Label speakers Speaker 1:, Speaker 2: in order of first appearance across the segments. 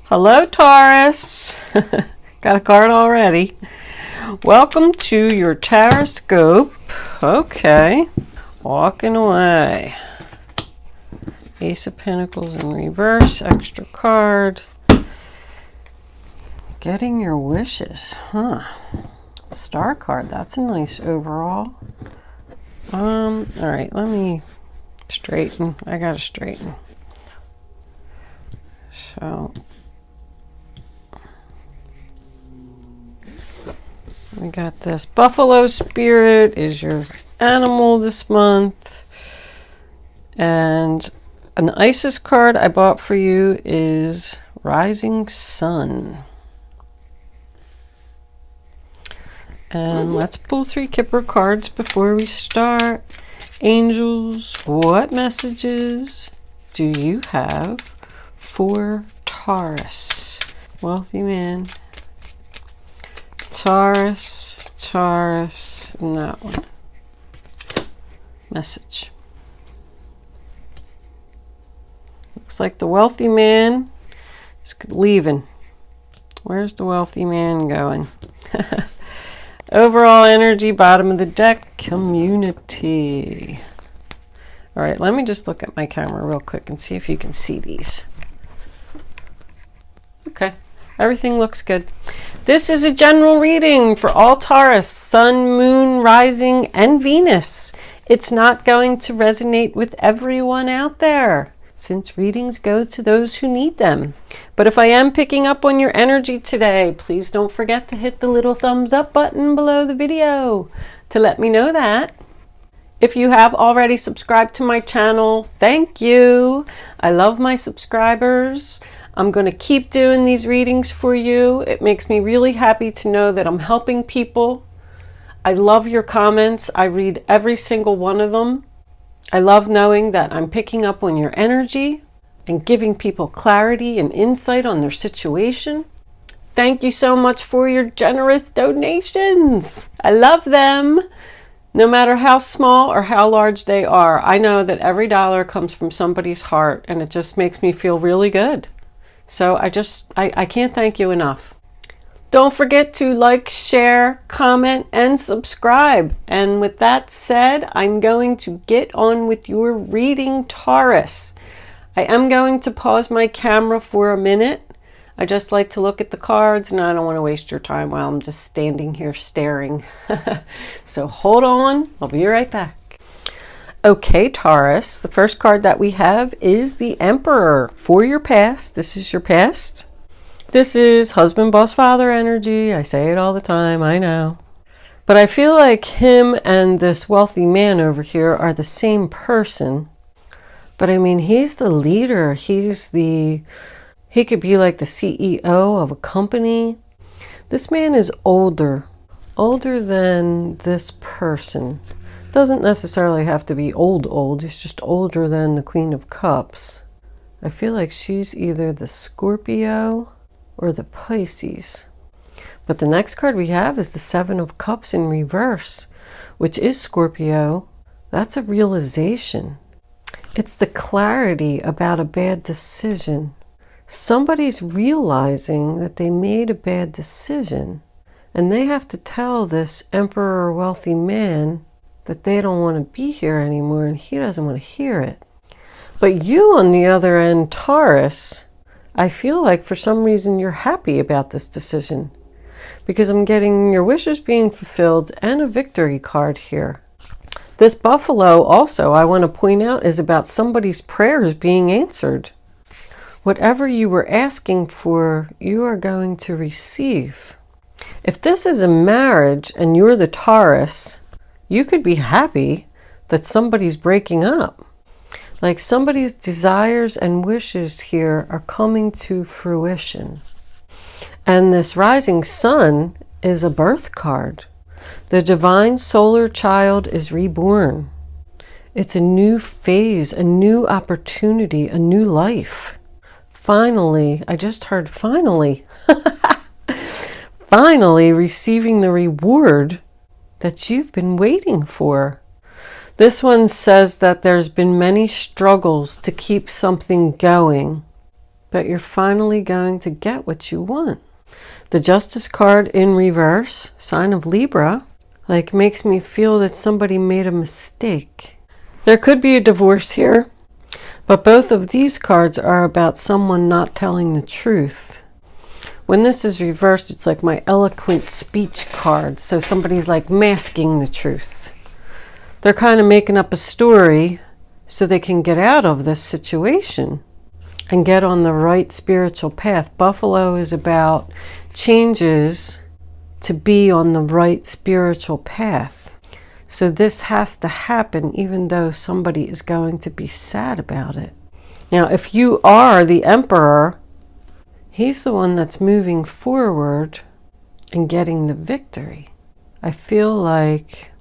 Speaker 1: Hello, Taurus. Got a card already. Welcome to your Tauroscope. Okay, walking away. Ace of Pentacles in reverse, extra card. Getting your wishes, huh? Star card, that's a nice overall. All right, let me straighten. I gotta straighten. So we got this. Buffalo Spirit is your animal this month. And an Isis card I bought for you is Rising Sun. And let's pull 3 Kipper cards before we start. Angels, what messages do you have for Taurus? Wealthy man. Taurus, Taurus, and that one. Message. Looks like the wealthy man is leaving. Where's the wealthy man going? Overall energy, bottom of the deck, community. All right, let me just look at my camera real quick and see if you can see these. Okay, everything looks good. This is a general reading for all Taurus, Sun, Moon, Rising, and Venus. It's not going to resonate with everyone out there, since readings go to those who need them. But if I am picking up on your energy today, please don't forget to hit the little thumbs up button below the video to let me know that. If you have already subscribed to my channel, thank you. I love my subscribers. I'm going to keep doing these readings for you. It makes me really happy to know that I'm helping people. I love your comments. I read every single one of them. I love knowing that I'm picking up on your energy and giving people clarity and insight on their situation. Thank you so much for your generous donations. I love them. No matter how small or how large they are, I know that every dollar comes from somebody's heart, and it just makes me feel really good. So I can't thank you enough. Don't forget to like, share, comment, and subscribe. And with that said, I'm going to get on with your reading, Taurus. I am going to pause my camera for a minute. I just like to look at the cards, and I don't want to waste your time while I'm just standing here staring. So hold on, I'll be right back. Okay, Taurus, the first card that we have is the Emperor for your past. This is your past. This is husband, boss, father energy. I say it all the time, I know. But I feel like him and this wealthy man over here are the same person. But I mean, he's the leader. He could be like the CEO of a company. This man is older than this person. Doesn't necessarily have to be old. He's just older than the Queen of Cups. I feel like she's either the Scorpio or the Pisces. But the next card we have is the Seven of Cups in reverse, which is Scorpio. That's a realization. It's the clarity about a bad decision. Somebody's realizing that they made a bad decision, and they have to tell this Emperor wealthy man that they don't want to be here anymore, and he doesn't want to hear it. But you, on the other end, Taurus, I feel like for some reason you're happy about this decision, because I'm getting your wishes being fulfilled and a victory card here. This buffalo also, I want to point out, is about somebody's prayers being answered. Whatever you were asking for, you are going to receive. If this is a marriage and you're the Taurus, you could be happy that somebody's breaking up. Like somebody's desires and wishes here are coming to fruition. And this rising sun is a birth card. The divine solar child is reborn. It's a new phase, a new opportunity, a new life. Finally, I just heard finally. Finally receiving the reward that you've been waiting for. This one says that there's been many struggles to keep something going, but you're finally going to get what you want. The Justice card in reverse, sign of Libra, like makes me feel that somebody made a mistake. There could be a divorce here, but both of these cards are about someone not telling the truth. When this is reversed, it's like my eloquent speech card. So somebody's like masking the truth. They're kind of making up a story so they can get out of this situation and get on the right spiritual path. Buffalo is about changes to be on the right spiritual path. So this has to happen even though somebody is going to be sad about it. Now, if you are the Emperor, he's the one that's moving forward and getting the victory. I feel like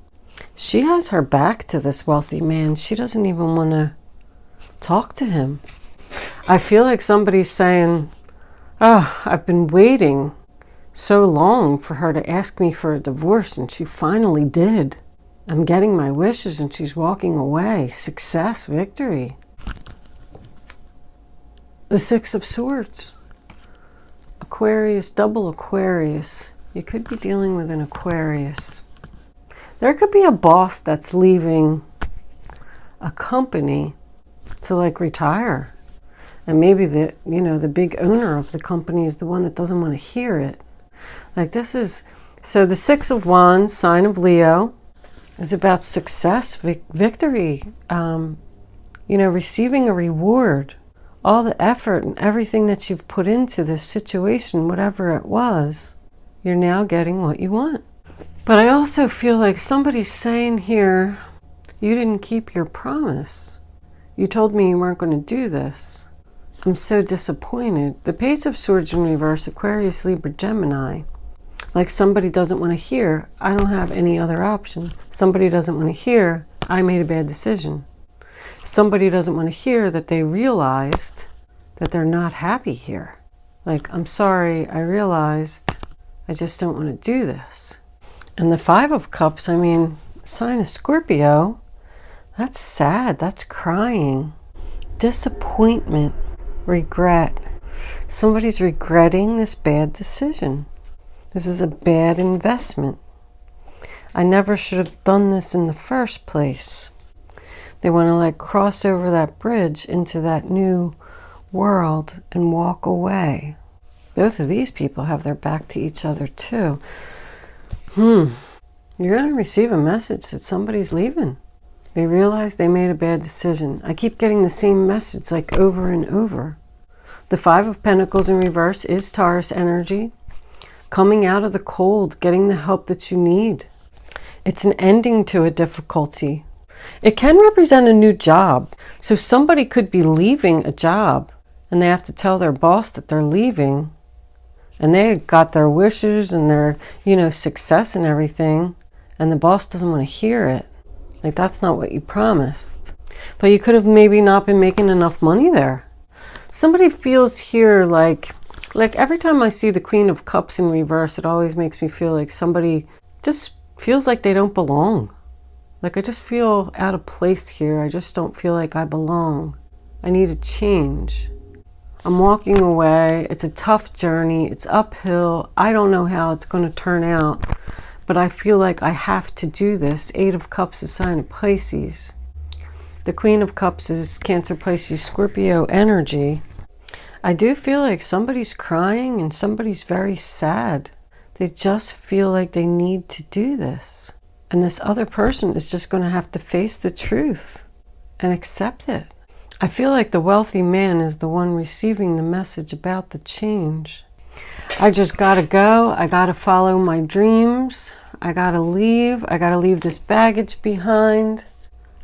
Speaker 1: she has her back to this wealthy man. She doesn't even want to talk to him. I feel like somebody's saying, oh, I've been waiting so long for her to ask me for a divorce, and she finally did. I'm getting my wishes, and she's walking away. Success, victory. The Six of Swords. Aquarius, double Aquarius. You could be dealing with an Aquarius. There could be a boss that's leaving a company to like retire. And maybe the big owner of the company is the one that doesn't want to hear it. Like this is, so the Six of Wands, sign of Leo, is about success, victory, receiving a reward. All the effort and everything that you've put into this situation, whatever it was, you're now getting what you want. But I also feel like somebody's saying here, you didn't keep your promise. You told me you weren't going to do this. I'm so disappointed. The Page of Swords in reverse, Aquarius, Libra, Gemini. Like somebody doesn't want to hear, I don't have any other option. Somebody doesn't want to hear, I made a bad decision. Somebody doesn't want to hear that they realized that they're not happy here. Like, I'm sorry, I realized I just don't want to do this. And the Five of Cups, I mean, sign of Scorpio, that's sad, that's crying. Disappointment, regret. Somebody's regretting this bad decision. This is a bad investment. I never should have done this in the first place. They want to like cross over that bridge into that new world and walk away. Both of these people have their back to each other too. You're going to receive a message that somebody's leaving. They realize they made a bad decision. I keep getting the same message like over and over. The Five of Pentacles in reverse is Taurus energy. Coming out of the cold, getting the help that you need. It's an ending to a difficulty. It can represent a new job. So somebody could be leaving a job and they have to tell their boss that they're leaving. And they got their wishes and their, success and everything. And the boss doesn't want to hear it. Like, that's not what you promised. But you could have maybe not been making enough money there. Somebody feels here like every time I see the Queen of Cups in reverse, it always makes me feel like somebody just feels like they don't belong. Like, I just feel out of place here. I just don't feel like I belong. I need a change. I'm walking away. It's a tough journey. It's uphill. I don't know how it's going to turn out. But I feel like I have to do this. Eight of Cups is sign of Pisces. The Queen of Cups is Cancer, Pisces, Scorpio energy. I do feel like somebody's crying and somebody's very sad. They just feel like they need to do this. And this other person is just going to have to face the truth and accept it. I feel like the wealthy man is the one receiving the message about the change. I just gotta go. I gotta follow my dreams. I gotta leave. I gotta leave this baggage behind.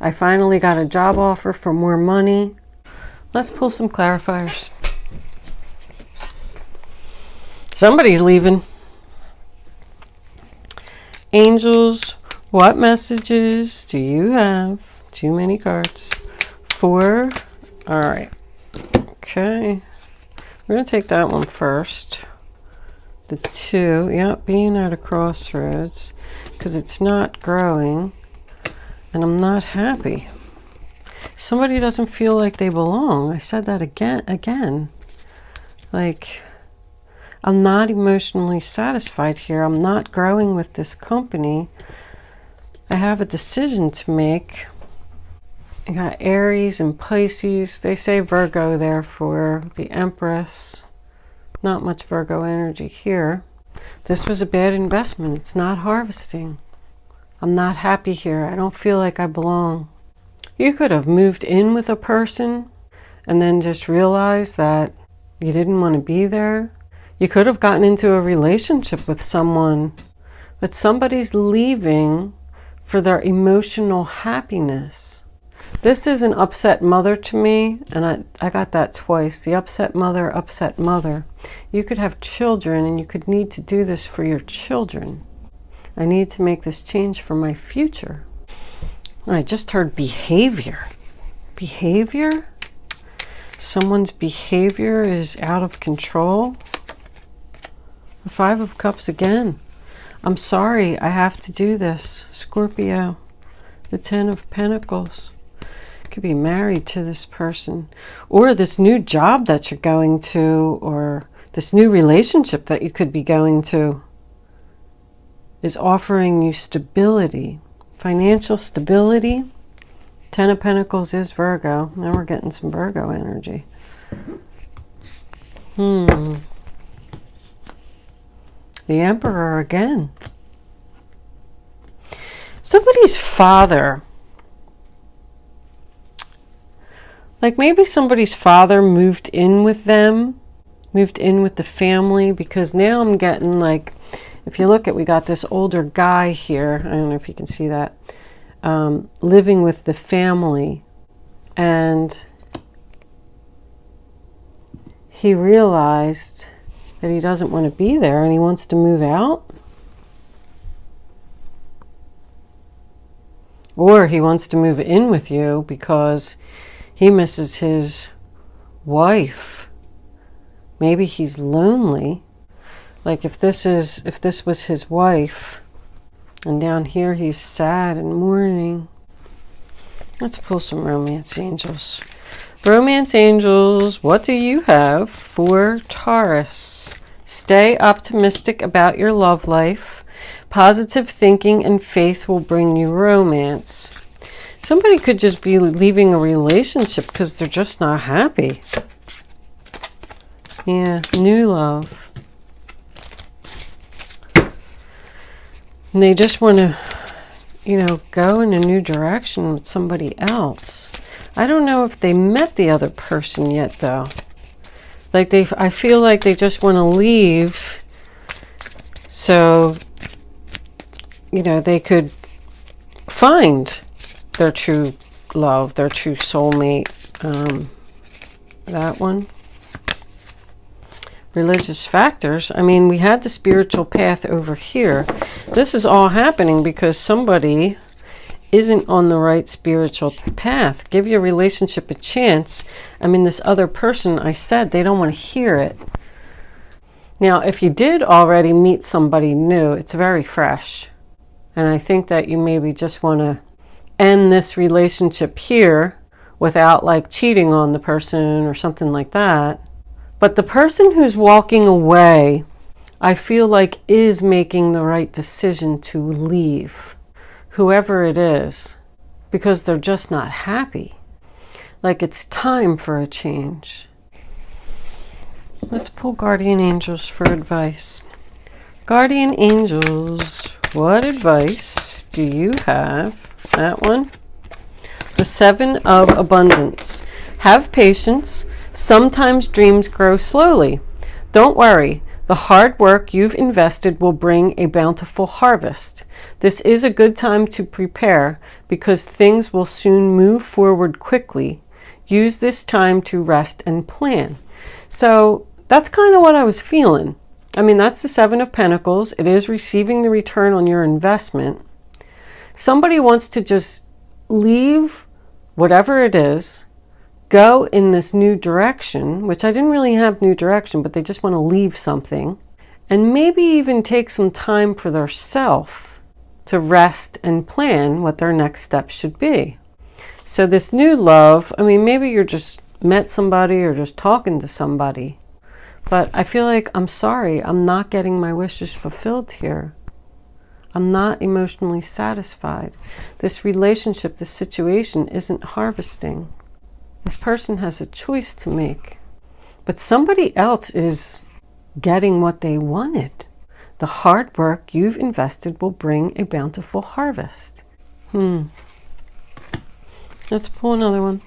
Speaker 1: I finally got a job offer for more money. Let's pull some clarifiers. Somebody's leaving. Angels, what messages do you have? Too many cards. 4. All right. Okay. We're going to take that one first. The 2. Yep, being at a crossroads because it's not growing and I'm not happy. Somebody doesn't feel like they belong. I said that again. Like, I'm not emotionally satisfied here. I'm not growing with this company. I have a decision to make. I got Aries and Pisces. They say Virgo there for the Empress. Not much Virgo energy here. This was a bad investment. It's not harvesting. I'm not happy here. I don't feel like I belong. You could have moved in with a person and then just realized that you didn't want to be there. You could have gotten into a relationship with someone, but somebody's leaving for their emotional happiness. This is an upset mother to me, and I got that twice. The upset mother, upset mother. You could have children, and you could need to do this for your children. I need to make this change for my future. I just heard behavior. Behavior? Someone's behavior is out of control. The Five of Cups again. I'm sorry, I have to do this. Scorpio. The Ten of Pentacles. Could be married to this person, or this new job that you're going to, or this new relationship that you could be going to is offering you stability, financial stability. Ten of Pentacles is Virgo. Now we're getting some Virgo energy. The Emperor again. Somebody's father. Like maybe somebody's father moved in with them, moved in with the family, because now I'm getting like, if you look at, we got this older guy here, I don't know if you can see that, living with the family, and he realized that he doesn't want to be there and he wants to move out. Or he wants to move in with you because he misses his wife. Maybe he's lonely. Like if this was his wife, and down here he's sad and mourning. Let's pull some romance angels. Romance angels, what do you have for Taurus? Stay optimistic about your love life. Positive thinking and faith will bring you romance. Somebody could just be leaving a relationship because they're just not happy. Yeah, new love. And they just want to, go in a new direction with somebody else. I don't know if they met the other person yet, though. Like I feel like they just want to leave so, they could find their true love, their true soulmate. That one. Religious factors. I mean, we had the spiritual path over here. This is all happening because somebody isn't on the right spiritual path. Give your relationship a chance. I mean, this other person, I said, they don't want to hear it. Now, if you did already meet somebody new, it's very fresh. And I think that you maybe just want to end this relationship here without like cheating on the person or something like that. But the person who's walking away, I feel like is making the right decision to leave, whoever it is, because they're just not happy. Like it's time for a change. Let's pull guardian angels for advice. Guardian angels, what advice do you have? That one. The Seven of Abundance. Have patience. Sometimes dreams grow slowly. Don't worry. The hard work you've invested will bring a bountiful harvest. This is a good time to prepare because things will soon move forward quickly. Use this time to rest and plan. So that's kind of what I was feeling. I mean, that's the Seven of Pentacles. It is receiving the return on your investment. Somebody wants to just leave whatever it is, go in this new direction, which I didn't really have new direction, but they just want to leave something, and maybe even take some time for themselves to rest and plan what their next step should be. So this new love, I mean, maybe you're just met somebody or just talking to somebody, But I feel like, I'm sorry, I'm not getting my wishes fulfilled here. I'm not emotionally satisfied. This relationship, this situation isn't harvesting. This person has a choice to make. But somebody else is getting what they wanted. The hard work you've invested will bring a bountiful harvest. Let's pull another one.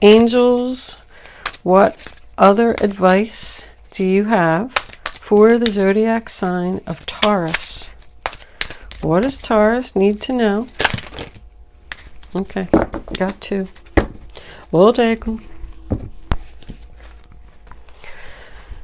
Speaker 1: Angels, what other advice do you have for the zodiac sign of Taurus? What does Taurus need to know? Okay, got two. We'll take them.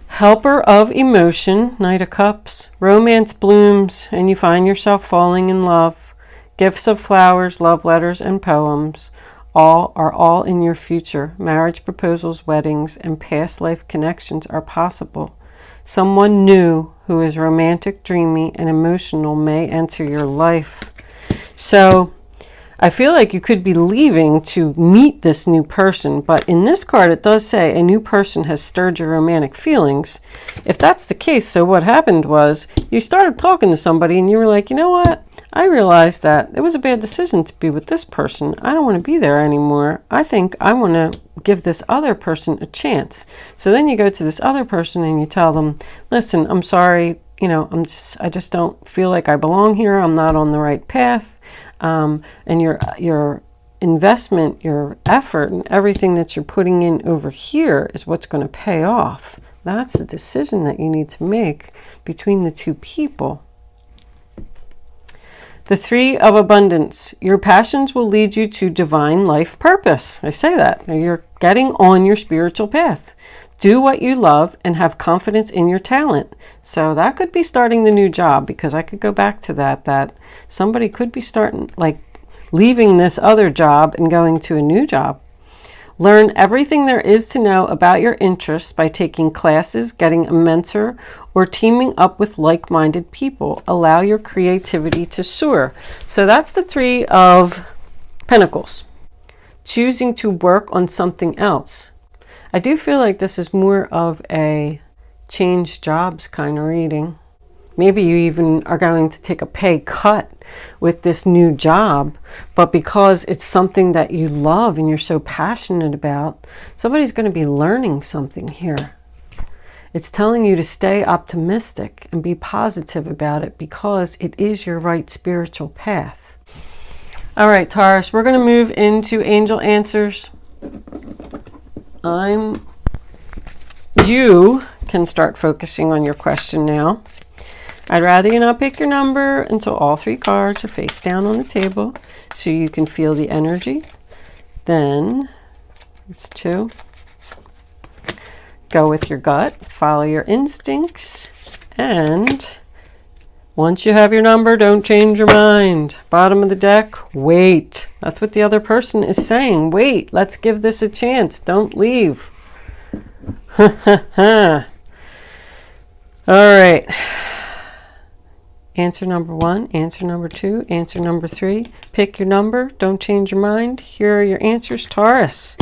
Speaker 1: Helper of emotion, Knight of Cups. Romance blooms and you find yourself falling in love. Gifts of flowers, love letters, and poems are all in your future. Marriage proposals, weddings, and past life connections are possible. Someone new who is romantic, dreamy, and emotional may enter your life. So I feel like you could be leaving to meet this new person, but in this card it does say a new person has stirred your romantic feelings. If that's the case, so what happened was you started talking to somebody and you were like, you know what? I realized that it was a bad decision to be with this person. I don't want to be there anymore. I think I want to give this other person a chance. So then you go to this other person and you tell them, listen, I'm sorry, you know, I just don't feel like I belong here. I'm not on the right path. And your investment, your effort, and everything that you're putting in over here is what's going to pay off. That's the decision that you need to make between the two people. The Three of Abundance. Your passions will lead you to divine life purpose. I say that. You're getting on your spiritual path. Do what you love and have confidence in your talent. So that could be starting the new job, because I could go back to that somebody could be starting, like leaving this other job and going to a new job. Learn everything there is to know about your interests by taking classes, getting a mentor, or teaming up with like-minded people. Allow your creativity to soar. So that's the Three of Pentacles. Choosing to work on something else. I do feel like this is more of a change jobs kind of reading. Maybe you even are going to take a pay cut with this new job, but because it's something that you love and you're so passionate about, somebody's going to be learning something here. It's telling you to stay optimistic and be positive about it, because it is your right spiritual path. All right, Taurus, we're going to move into angel answers. You can start focusing on your question now. I'd rather you not pick your number until all three cards are face down on the table so you can feel the energy. Then, it's 2. Go with your gut, follow your instincts, and once you have your number, don't change your mind. Bottom of the deck, wait. That's what the other person is saying. Wait, let's give this a chance. Don't leave. All right. Answer number 1, answer number 2, answer number 3. Pick your number. Don't change your mind. Here are your answers, Taurus.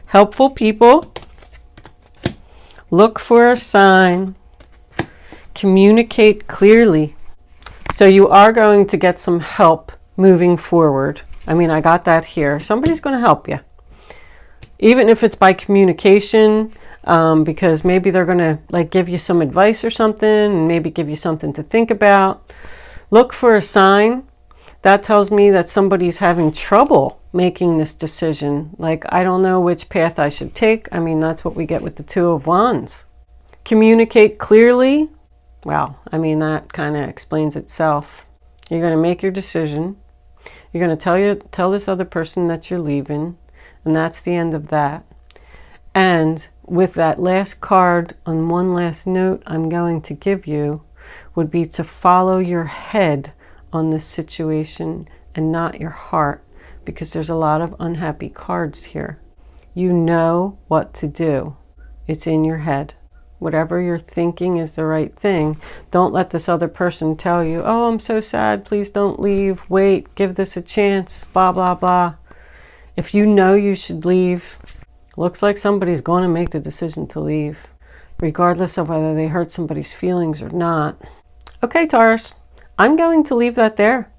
Speaker 1: Helpful people. Look for a sign. Communicate clearly. So you are going to get some help moving forward. I mean, I got that here. Somebody's going to help you. Even if it's by communication, because maybe they're going to like give you some advice or something, and maybe give you something to think about. Look for a sign. That tells me that somebody's having trouble making this decision. Like, I don't know which path I should take. I mean, that's what we get with the Two of Wands. Communicate clearly. Wow, I mean, that kind of explains itself. You're going to make your decision. You're going to tell this other person that you're leaving, and that's the end of that. And with that last card, on one last note I'm going to give you would be to follow your head on this situation and not your heart, because there's a lot of unhappy cards here. You know what to do. It's in your head. Whatever you're thinking is the right thing. Don't let this other person tell you, oh, I'm so sad, please don't leave, wait, give this a chance, blah, blah, blah. If you know you should leave, looks like somebody's going to make the decision to leave. regardless of whether they hurt somebody's feelings or not. Okay, Taurus, I'm going to leave that there.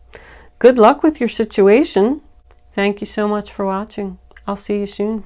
Speaker 1: Good luck with your situation. Thank you so much for watching. I'll see you soon.